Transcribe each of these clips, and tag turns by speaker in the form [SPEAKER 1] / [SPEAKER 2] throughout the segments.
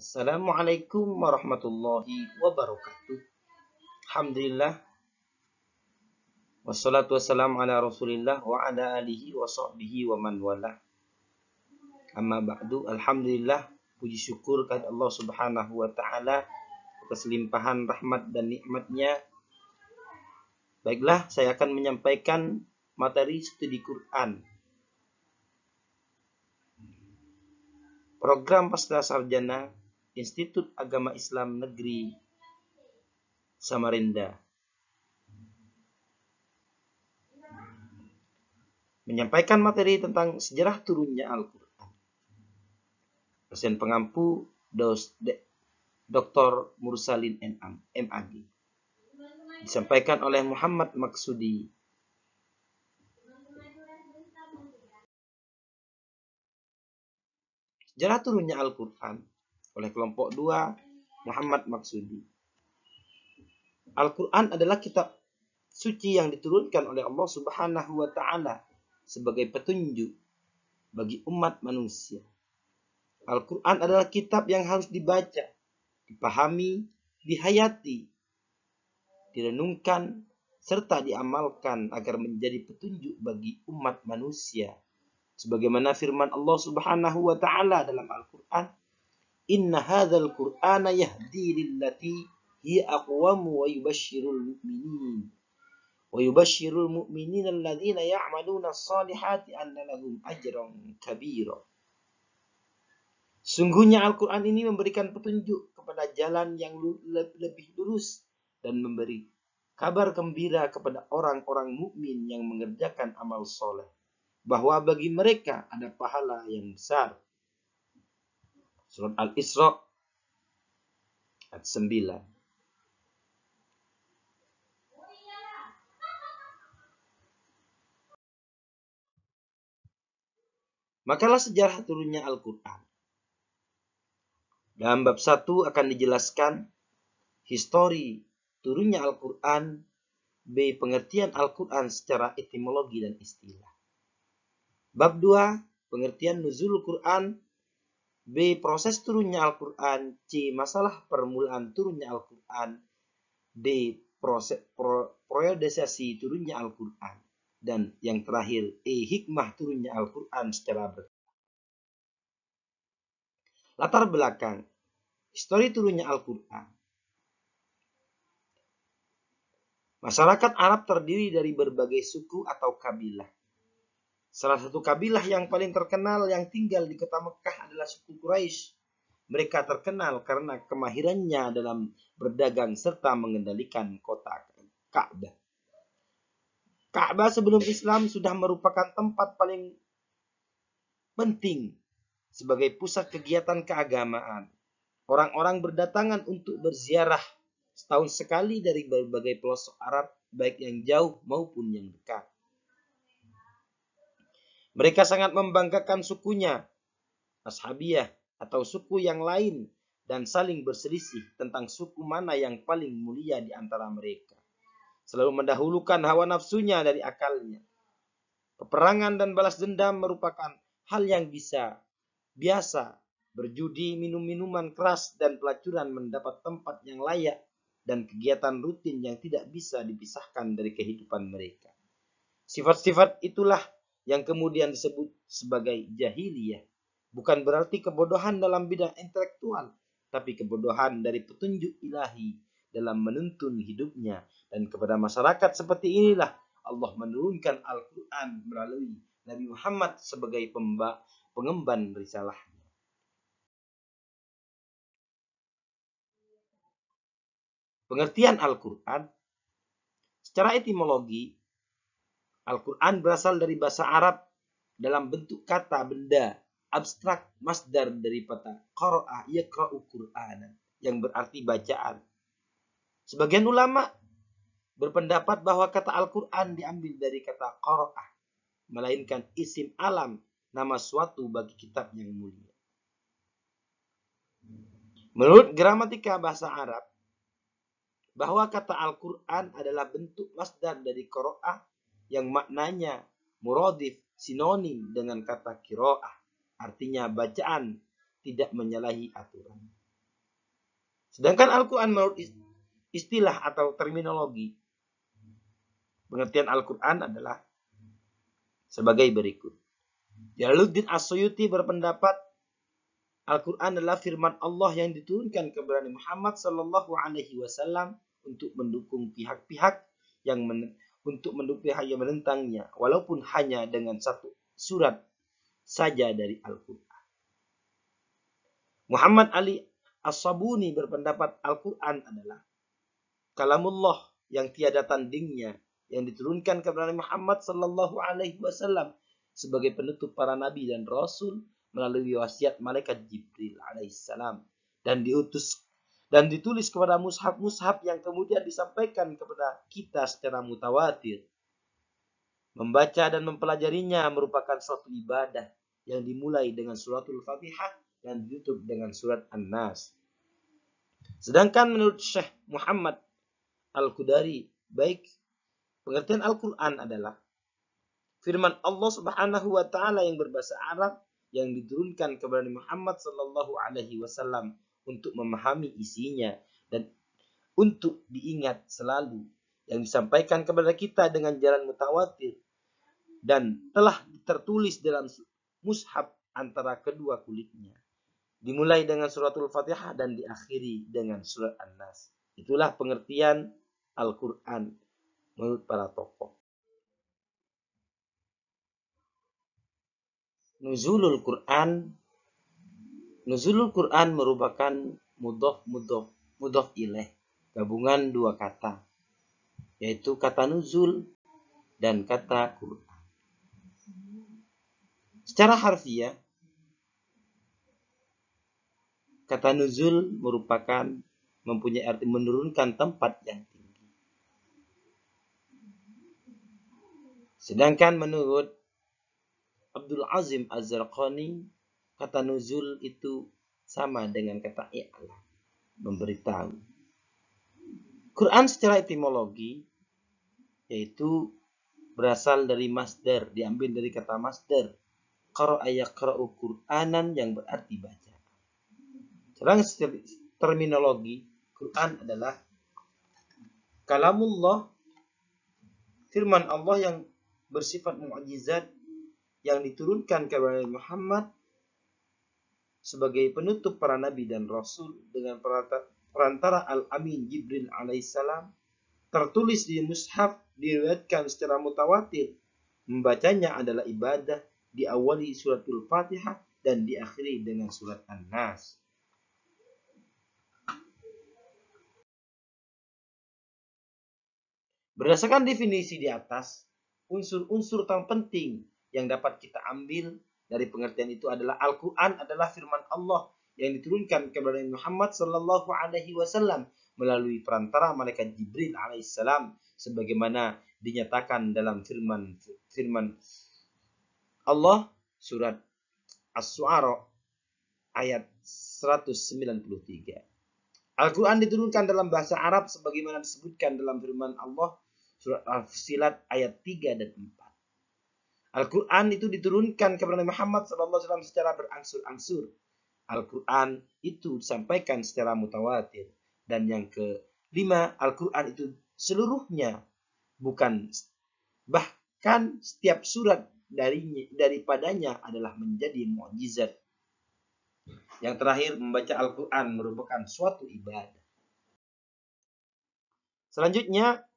[SPEAKER 1] Assalamualaikum warahmatullahi wabarakatuh. Alhamdulillah. Wassalatu wassalamu ala rasulillah wa ala alihi wa sahbihi wa man wala. Amma ba'du. Alhamdulillah. Puji syukur kepada Allah subhanahu wa ta'ala atas limpahan rahmat dan nikmatnya. Baiklah, saya akan menyampaikan materi studi Quran. Program Pasca Sarjana Institut Agama Islam Negeri Samarinda. Menyampaikan materi tentang sejarah turunnya Al-Quran. Dosen pengampu Dr. Mursalin MAG. Disampaikan oleh Muhammad Maksudi. Sejarah turunnya Al-Quran oleh kelompok 2 Muhammad Maksudi. Al-Quran adalah kitab suci yang diturunkan oleh Allah Subhanahu wa ta'ala sebagai petunjuk bagi umat manusia. Al-Quran adalah kitab yang harus dibaca, dipahami, dihayati, direnungkan, serta diamalkan agar menjadi petunjuk bagi umat manusia. Sebagaimana firman Allah Subhanahu wa ta'ala dalam Al-Quran, "Inna hadzal Qur'ana yahdi lillati hiya aqwamu wa yubashshirul mu'minin alladzina ya'maluna as-salihati anna lahum ajran kabira." Sungguhnya Al-Quran ini memberikan petunjuk kepada jalan yang lebih lurus dan memberi kabar gembira kepada orang-orang mukmin yang mengerjakan amal soleh, bahwa bagi mereka ada pahala yang besar. Surat Al-Isra ayat 9. Makalah sejarah turunnya Al-Quran. Dalam bab 1 akan dijelaskan histori turunnya Al-Quran, B. Pengertian Al-Quran secara etimologi dan istilah. Bab 2, pengertian nuzul Quran, B. Proses turunnya Al-Quran, C. Masalah permulaan turunnya Al-Quran, D. Periodisasi turunnya Al-Quran, dan yang terakhir E. Hikmah turunnya Al-Quran secara bertahap. Latar belakang histori turunnya Al-Quran. Masyarakat Arab terdiri dari berbagai suku atau kabilah. Salah satu kabilah yang paling terkenal yang tinggal di kota Mekah adalah suku Quraisy. Mereka terkenal karena kemahirannya dalam berdagang serta mengendalikan kota Ka'bah. Ka'bah sebelum Islam sudah merupakan tempat paling penting sebagai pusat kegiatan keagamaan. Orang-orang berdatangan untuk berziarah setahun sekali dari berbagai pelosok Arab, baik yang jauh maupun yang dekat. Mereka sangat membanggakan sukunya, Ashabiyah, atau suku yang lain, dan saling berselisih tentang suku mana yang paling mulia di antara mereka. Selalu mendahulukan hawa nafsunya dari akalnya. Peperangan dan balas dendam merupakan hal yang biasa. Berjudi, minum minuman keras, dan pelacuran mendapat tempat yang layak dan kegiatan rutin yang tidak bisa dipisahkan dari kehidupan mereka. Sifat-sifat itulah yang kemudian disebut sebagai jahiliyah. Bukan berarti kebodohan dalam bidang intelektual, tapi kebodohan dari petunjuk ilahi dalam menuntun hidupnya. Dan kepada masyarakat seperti inilah Allah menurunkan Al-Quran melalui Nabi Muhammad sebagai pengemban risalahnya. Pengertian Al-Quran secara etimologi, Al-Quran berasal dari bahasa Arab dalam bentuk kata benda abstrak, masdar daripada qara'a yaqra'u Qur'anan, yang berarti bacaan. Sebagian ulama berpendapat bahwa kata Al-Quran diambil dari kata qara'ah, melainkan isim alam, nama suatu bagi kitab yang mulia. Menurut gramatika bahasa Arab, bahwa kata Al-Quran adalah bentuk masdar dari qara'ah yang maknanya muradif, sinonim dengan kata qiraah, artinya bacaan, tidak menyalahi aturan. Sedangkan Al-Quran menurut istilah atau terminologi, pengertian Al-Quran adalah sebagai berikut. Jalaluddin As-Suyuti berpendapat Al-Quran adalah firman Allah yang diturunkan kepada Muhammad Sallallahu Alaihi Wasallam untuk mendukung pihak-pihak yang menentangnya, walaupun hanya dengan satu surat saja dari Al-Quran. Muhammad Ali As-Sabuni berpendapat Al-Quran adalah kalamullah yang tiada tandingnya yang diturunkan kepada Muhammad Sallallahu Alaihi Wasallam sebagai penutup para nabi dan rasul melalui wasiat malaikat Jibril alaihissalam dan ditulis kepada mushaf-mushaf yang kemudian disampaikan kepada kita secara mutawatir. Membaca dan mempelajarinya merupakan suatu ibadah yang dimulai dengan suratul Fatihah dan ditutup dengan surat An-Nas. Sedangkan menurut Syekh Muhammad Al-Qudari, baik pengertian Al-Quran adalah firman Allah Subhanahu wa taala yang berbahasa Arab yang diturunkan kepada Muhammad sallallahu alaihi wasallam untuk memahami isinya dan untuk diingat selalu, yang disampaikan kepada kita dengan jalan mutawatir dan telah tertulis dalam mushaf antara kedua kulitnya. Dimulai dengan suratul Fatihah dan diakhiri dengan surat An-Nas. Itulah pengertian Al-Quran menurut para tokoh. Nuzulul Quran merupakan mudhof ilaih, gabungan dua kata, yaitu kata nuzul dan kata Quran. Secara harfiah, kata nuzul mempunyai arti menurunkan tempat yang tinggi. Sedangkan menurut Abdul Azim Az-Zarqani, kata nuzul itu sama dengan kata i'lam, memberitahu. Quran secara etimologi yaitu berasal dari masdar, diambil dari kata masdar qara'a yaqra'u Qur'anan yang berarti baca. Sekarang terminologi, Quran adalah kalamullah, firman Allah yang bersifat mukjizat yang diturunkan kepada Muhammad sebagai penutup para nabi dan rasul dengan perantara Al-Amin Jibril alaihissalam, tertulis di mushaf, diriwayatkan secara mutawatir. Membacanya adalah ibadah, diawali suratul Fatihah dan diakhiri dengan surat An-Nas. Berdasarkan definisi di atas, unsur-unsur terpenting yang dapat kita ambil dari pengertian itu adalah Al-Quran adalah firman Allah yang diturunkan kepada Muhammad Sallallahu Alaihi Wasallam melalui perantara malaikat Jibril alaihissalam, sebagaimana dinyatakan dalam firman Allah surat As-Su'ara ayat 193. Al-Quran diturunkan dalam bahasa Arab sebagaimana disebutkan dalam firman Allah surat Al-Fussilat ayat 3 dan 4. Al-Quran itu diturunkan kepada Muhammad SAW secara berangsur-angsur. Al-Quran itu disampaikan secara mutawatir. Dan yang kelima, Al-Quran itu seluruhnya, bahkan setiap surat daripadanya adalah menjadi mukjizat. Yang terakhir, membaca Al-Quran merupakan suatu ibadah. Selanjutnya,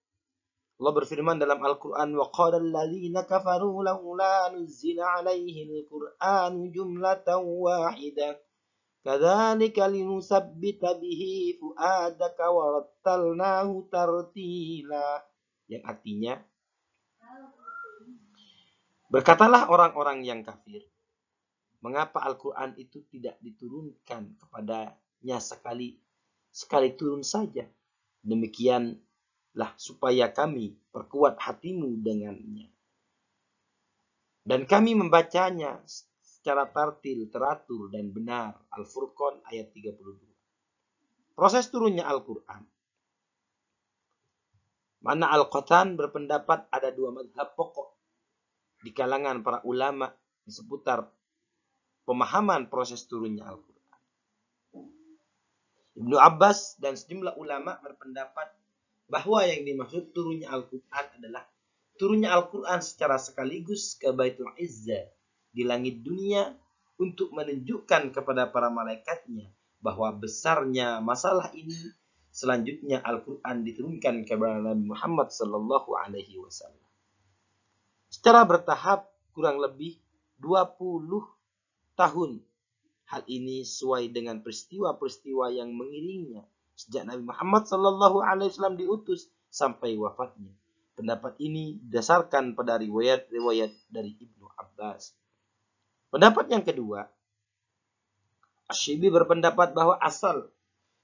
[SPEAKER 1] Allah berfirman dalam Al-Quran, وَقَالَ الَّذِينَ كَفَرُوا لَوْلَا نُزِّلَ عَلَيْهِ الْقُرْآنُ جُمْلَةً وَاحِدَةً كَذَلِكَ لِنُثَبِّتَ بِهِ فُؤَادَكَ وَرَتَّلْنَاهُ تَرْتِيلًا. Yang artinya, berkatalah orang-orang yang kafir, mengapa Al-Quran itu tidak diturunkan kepadanya sekali turun saja? Demikianlah supaya kami perkuat hatimu dengannya. Dan kami membacanya secara tartil, teratur, dan benar. Al-Furqan ayat 32. Proses turunnya Al-Quran. Mana Al-Qatan berpendapat ada dua mazhab pokok di kalangan para ulama di seputar pemahaman proses turunnya Al-Quran. Ibnu Abbas dan sejumlah ulama berpendapat bahwa yang dimaksud turunnya Al-Quran adalah turunnya Al-Quran secara sekaligus ke Baitul Izzah di langit dunia untuk menunjukkan kepada para malaikatnya bahwa besarnya masalah ini. Selanjutnya Al-Quran diturunkan kepada Nabi Muhammad Sallallahu Alaihi Wasallam secara bertahap kurang lebih 20 tahun. Hal ini sesuai dengan peristiwa-peristiwa yang mengiringinya sejak Nabi Muhammad Sallallahu Alaihi Wasallam diutus sampai wafatnya. Pendapat ini didasarkan pada riwayat-riwayat dari Ibnu Abbas. Pendapat yang kedua, Asy-Syibi berpendapat bahwa asal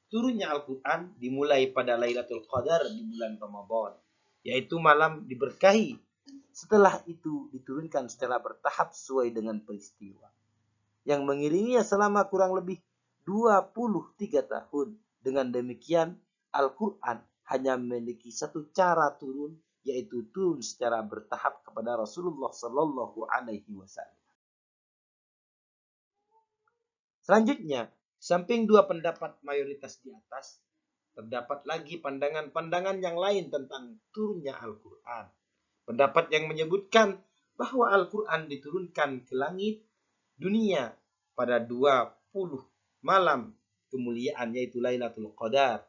[SPEAKER 1] turunnya Al-Quran dimulai pada Lailatul Qadar di bulan Ramadan, yaitu malam diberkahi. Setelah itu diturunkan secara bertahap sesuai dengan peristiwa yang mengiringinya selama kurang lebih 23 tahun. Dengan demikian, Al-Quran hanya memiliki satu cara turun, yaitu turun secara bertahap kepada Rasulullah Sallallahu Alaihi Wasallam. Selanjutnya, samping dua pendapat mayoritas di atas, terdapat lagi pandangan-pandangan yang lain tentang turunnya Al-Quran. Pendapat yang menyebutkan bahwa Al-Quran diturunkan ke langit dunia pada 20 malam kemuliaan, yaitu Lailatul Qadar.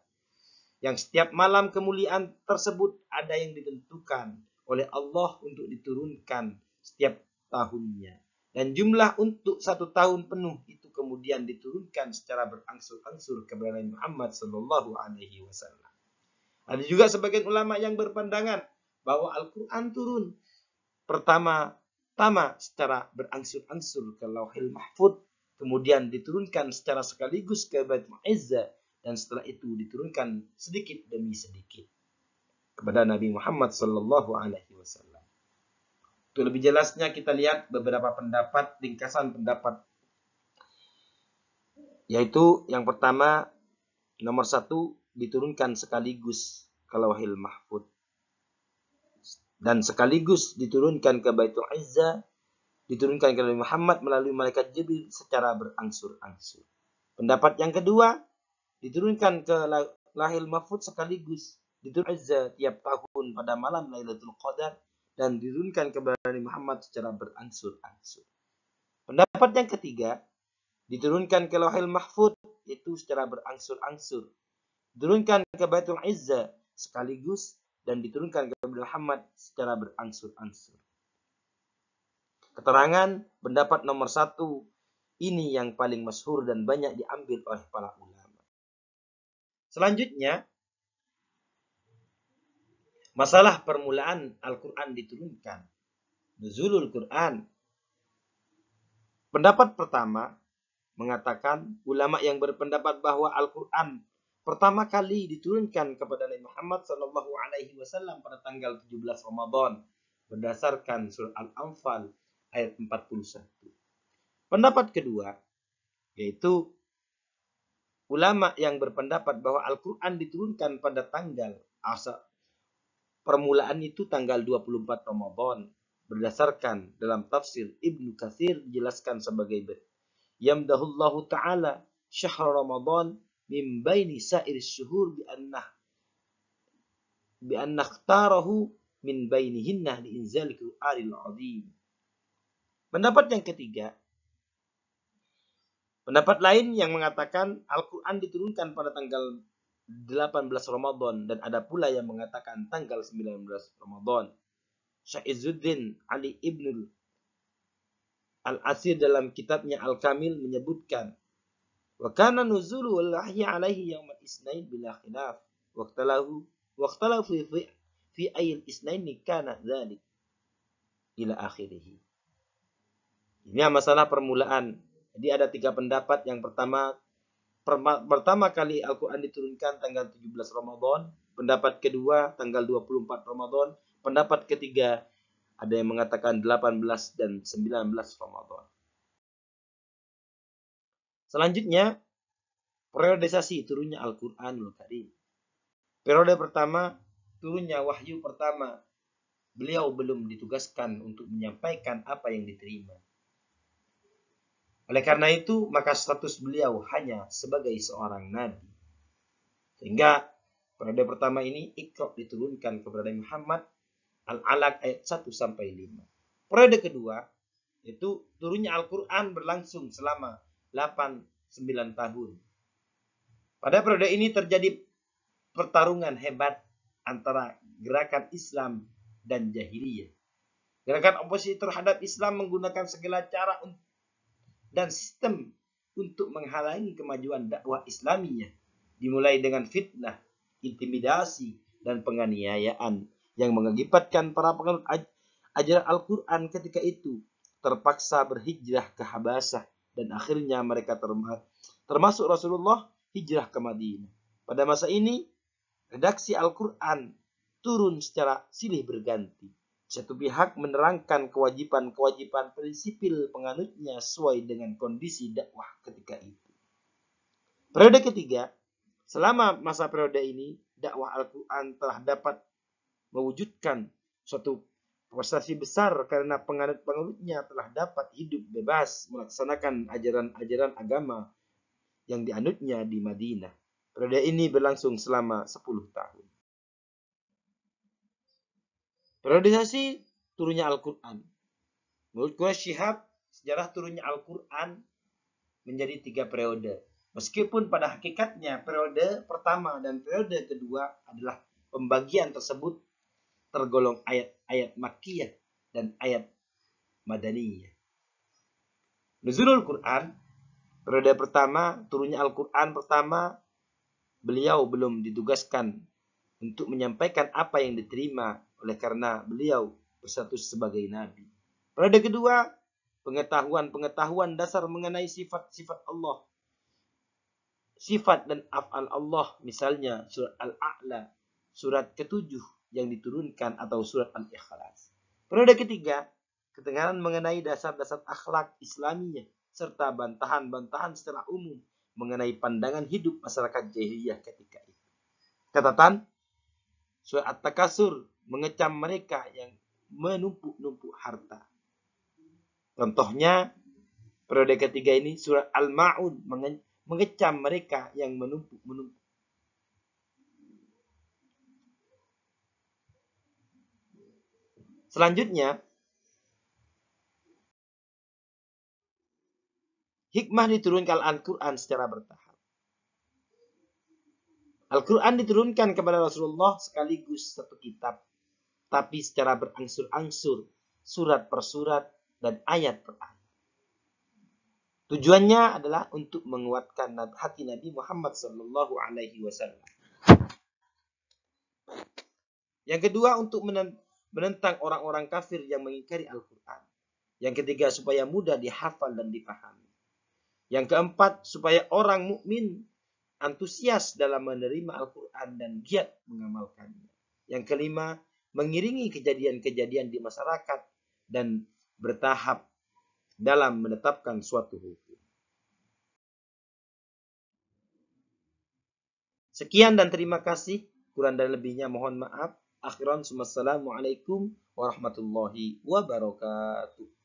[SPEAKER 1] Yang setiap malam kemuliaan tersebut ada yang ditentukan oleh Allah untuk diturunkan setiap tahunnya. Dan jumlah untuk 1 tahun penuh itu kemudian diturunkan secara berangsur-angsur kepada Nabi Muhammad Sallallahu Alaihi Wasallam. Ada juga sebagian ulama yang berpandangan bahwa Al-Quran turun pertama-tama secara berangsur-angsur ke Lauhil Mahfuz, kemudian diturunkan secara sekaligus ke Baitul Izzah, dan setelah itu diturunkan sedikit demi sedikit kepada Nabi Muhammad Sallallahu Alaihi Wasallam. Untuk lebih jelasnya kita lihat beberapa pendapat, ringkasan pendapat, yaitu yang pertama, nomor 1, diturunkan sekaligus ke Lauhil Mahfuz dan sekaligus diturunkan ke Baitul Izzah, diturunkan ke Nabi Muhammad melalui malaikat Jibril secara berangsur-angsur. Pendapat yang kedua, diturunkan ke Lauhil Mahfuz sekaligus diturunkan Izzah tiap tahun pada malam Lailatul Qadar, dan diturunkan kepada Nabi Muhammad secara berangsur-angsur. Pendapat yang ketiga, diturunkan ke Lauhil Mahfuz itu secara berangsur-angsur, diturunkan ke Baitul Izzah sekaligus, dan diturunkan ke Nabi Muhammad secara berangsur-angsur. Keterangan pendapat nomor 1 ini yang paling masyhur dan banyak diambil oleh para ulama. Selanjutnya, masalah permulaan Al-Quran diturunkan, nuzulul Quran. Pendapat pertama mengatakan ulama yang berpendapat bahwa Al-Quran pertama kali diturunkan kepada Nabi Muhammad Sallallahu Alaihi Wasallam pada tanggal 17 Ramadan berdasarkan surah Al-Anfal ayat 41. Pendapat kedua, yaitu ulama yang berpendapat bahwa Al-Quran diturunkan pada tanggal permulaan itu tanggal 24 Ramadan berdasarkan dalam tafsir Ibnu Katsir dijelaskan sebagai berikut. Yamdahullahu ta'ala syahr Ramadan min baini sa'iris syuhur bi anna ikhtarahu min bainihinna li inzal Qur'anil azim. Pendapat yang ketiga, pendapat lain yang mengatakan Al-Quran diturunkan pada tanggal 18 Ramadan, dan ada pula yang mengatakan tanggal 19 Ramadan. Syekh Izzuddin Ali Ibn Al-Asir dalam kitabnya Al-Kamil menyebutkan, wa kana nuzulu wahyi alaihi yaumal isnain bila khilaf waqtalahu fi ayil isnain kana dzalik ila akhirih. Ini masalah permulaan. Jadi ada 3 pendapat. Yang pertama kali Al-Quran diturunkan tanggal 17 Ramadan. Pendapat kedua tanggal 24 Ramadan. Pendapat ketiga ada yang mengatakan 18 dan 19 Ramadan. Selanjutnya, periodisasi turunnya Al-Quranul Karim. Periode pertama, turunnya wahyu pertama. Beliau belum ditugaskan untuk menyampaikan apa yang diterima. Oleh karena itu, maka status beliau hanya sebagai seorang nabi. Sehingga periode pertama ini Iqra diturunkan kepada Nabi Muhammad, Al-Alaq ayat 1 sampai 5. Periode kedua itu turunnya Al-Quran berlangsung selama 8-9 tahun. Pada periode ini terjadi pertarungan hebat antara gerakan Islam dan Jahiliyah. Gerakan oposisi terhadap Islam menggunakan segala cara dan sistem untuk menghalangi kemajuan dakwah Islamiyah, dimulai dengan fitnah, intimidasi, dan penganiayaan yang mengakibatkan para penganut ajaran Al-Quran ketika itu terpaksa berhijrah ke Habasyah, dan akhirnya mereka termasuk Rasulullah hijrah ke Madinah. Pada masa ini, redaksi Al-Quran turun secara silih berganti. Satu pihak menerangkan kewajiban-kewajiban prinsipil penganutnya sesuai dengan kondisi dakwah ketika itu. Periode ketiga, selama masa periode ini, dakwah Al-Quran telah dapat mewujudkan suatu prestasi besar karena penganut-penganutnya telah dapat hidup bebas melaksanakan ajaran-ajaran agama yang dianutnya di Madinah. Periode ini berlangsung selama 10 tahun. Periodisasi turunnya Al-Quran. Menurut Quraisy Shihab, sejarah turunnya Al-Quran menjadi 3 periode. Meskipun pada hakikatnya periode pertama dan periode kedua adalah pembagian tersebut tergolong ayat-ayat Makkiyah dan ayat Madaniyah. Nuzulul Quran, periode pertama, turunnya Al-Quran pertama, beliau belum ditugaskan untuk menyampaikan apa yang diterima oleh karena beliau berstatus sebagai nabi. Periode kedua, pengetahuan dasar mengenai sifat-sifat Allah, sifat dan af'al Allah, misalnya surat Al-A'la, surat ke-7 yang diturunkan atau surat Al-Ikhlas. Periode ketiga, keterangan mengenai dasar-dasar akhlak Islamiyah serta bantahan-bantahan secara umum mengenai pandangan hidup masyarakat jahiliyah ketika itu. Catatan, surat At-Takasur mengecam mereka yang menumpuk-numpuk harta. Contohnya, periode ketiga ini surat Al-Ma'un mengecam mereka yang menumpuk-numpuk. Selanjutnya, hikmah diturunkan Al-Quran secara bertahap. Al-Quran diturunkan kepada Rasulullah sekaligus satu kitab, tapi secara berangsur-angsur, surat per surat dan ayat per ayat. Tujuannya adalah untuk menguatkan hati Nabi Muhammad SAW. Yang kedua, untuk menentang orang-orang kafir yang mengingkari Al-Quran. Yang ketiga, supaya mudah dihafal dan dipahami. Yang keempat, supaya orang mukmin antusias dalam menerima Al-Quran dan giat mengamalkannya. Yang kelima, mengiringi kejadian-kejadian di masyarakat dan bertahap dalam menetapkan suatu hukum. Sekian dan terima kasih. Kurang dan lebihnya mohon maaf. Akhiran, assalamualaikum warahmatullahi wabarakatuh.